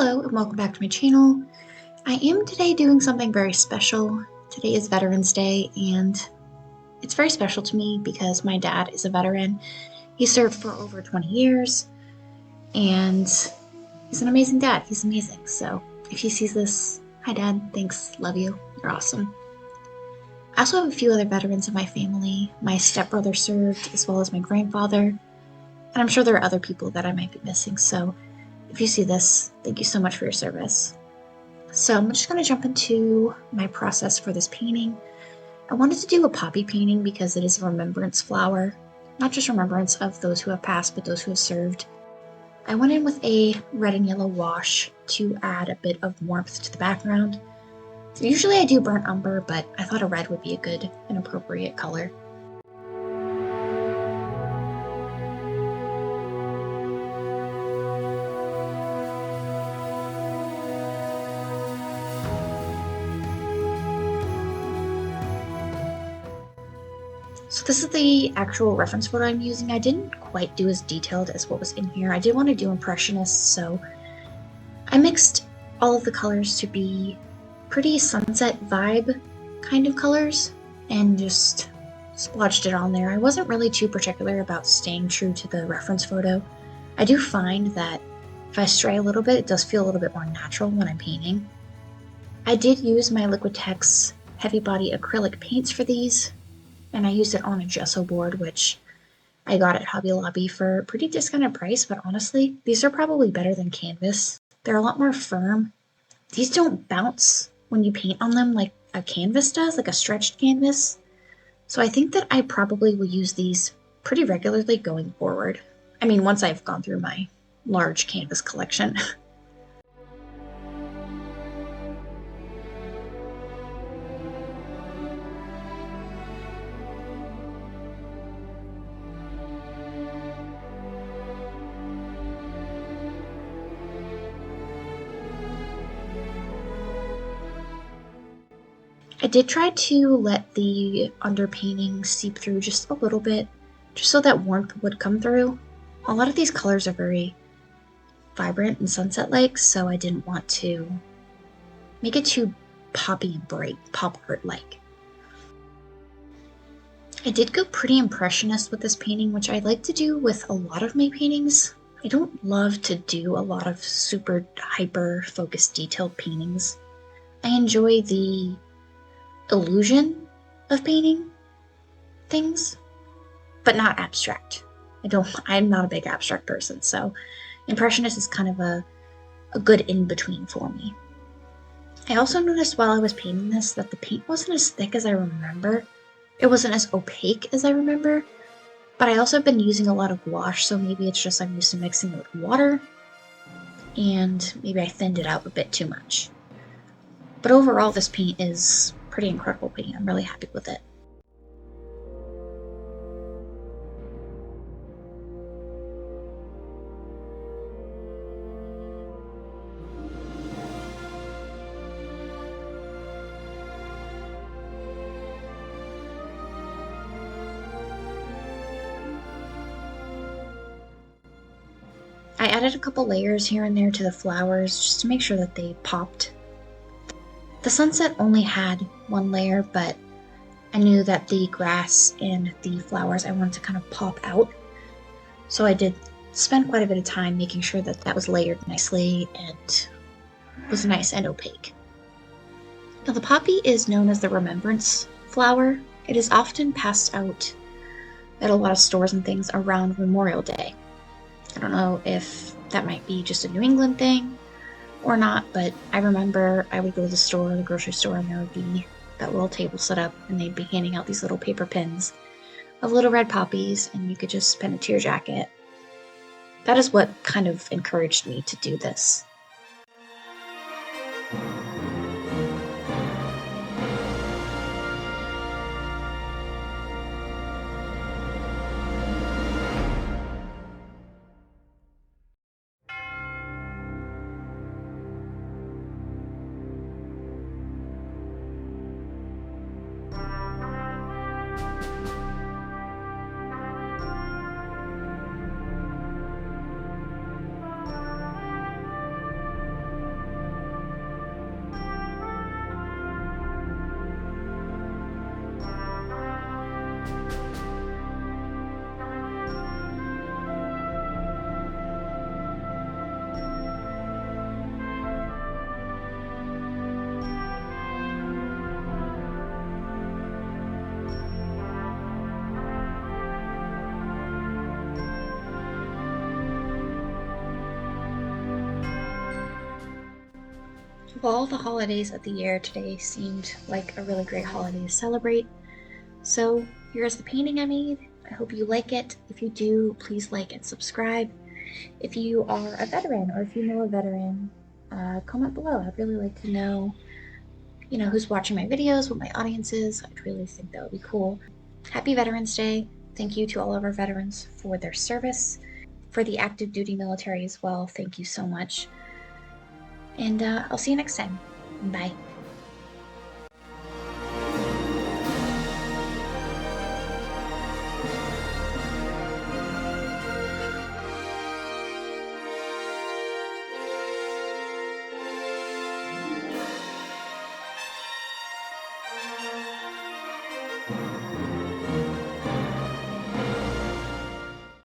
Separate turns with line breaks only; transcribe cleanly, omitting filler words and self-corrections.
Hello and welcome back to my channel. I am today doing something very special. Today is Veterans Day and it's very special to me because my dad is a veteran. He served for over 20 years and he's an amazing dad. He's amazing. So if he sees this, hi Dad, thanks, love you, you're awesome. I also have a few other veterans in my family. My stepbrother served as well as my grandfather. And I'm sure there are other people that I might be missing. So if you see this, thank you so much for your service. So I'm just going to jump into my process for this painting. I wanted to do a poppy painting because it is a remembrance flower, not just remembrance of those who have passed, but those who have served. I went in with a red and yellow wash to add a bit of warmth to the background. So usually I do burnt umber, but I thought a red would be a good and appropriate color. So this is the actual reference photo I'm using. I didn't quite do as detailed as what was in here. I did want to do Impressionists, so I mixed all of the colors to be pretty sunset vibe kind of colors and just splotched it on there. I wasn't really too particular about staying true to the reference photo. I do find that if I stray a little bit, it does feel a little bit more natural when I'm painting. I did use my Liquitex heavy body acrylic paints for these, and I used it on a gesso board, which I got at Hobby Lobby for a pretty discounted price, but honestly, these are probably better than canvas. They're a lot more firm. These don't bounce when you paint on them like a canvas does, like a stretched canvas. So I think that I probably will use these pretty regularly going forward. I mean, once I've gone through my large canvas collection. I did try to let the underpainting seep through just a little bit, just so that warmth would come through. A lot of these colors are very vibrant and sunset-like, so I didn't want to make it too poppy and bright, pop art-like. I did go pretty impressionist with this painting, which I like to do with a lot of my paintings. I don't love to do a lot of super hyper-focused detailed paintings. I enjoy the illusion of painting things, but not abstract. I'm not a big abstract person, so Impressionist is kind of a good in-between for me. I also noticed while I was painting this that the paint wasn't as thick as I remember. It wasn't as opaque as I remember, but I also have been using a lot of wash, so maybe it's just I'm used to mixing it with water, and maybe I thinned it out a bit too much. But overall, this paint is pretty incredible paint. I'm really happy with it. I added a couple layers here and there to the flowers just to make sure that they popped. The sunset only had one layer, but I knew that the grass and the flowers I wanted to kind of pop out. So I did spend quite a bit of time making sure that that was layered nicely and was nice and opaque. Now the poppy is known as the remembrance flower. It is often passed out at a lot of stores and things around Memorial Day. I don't know if that might be just a New England thing or not, but I remember I would go to the store, the grocery store, and there would be that little table set up, and they'd be handing out these little paper pins of little red poppies, and you could just pin it to your jacket. That is what kind of encouraged me to do this. Of all the holidays of the year, today seemed like a really great holiday to celebrate. So here's the painting I made. I hope you like it. If you do, please like and subscribe. If you are a veteran or if you know a veteran, comment below. I'd really like to know, who's watching my videos, what my audience is. I'd really think that would be cool. Happy Veterans Day. Thank you to all of our veterans for their service. For the active duty military as well, thank you so much. And I'll see you next time. Bye.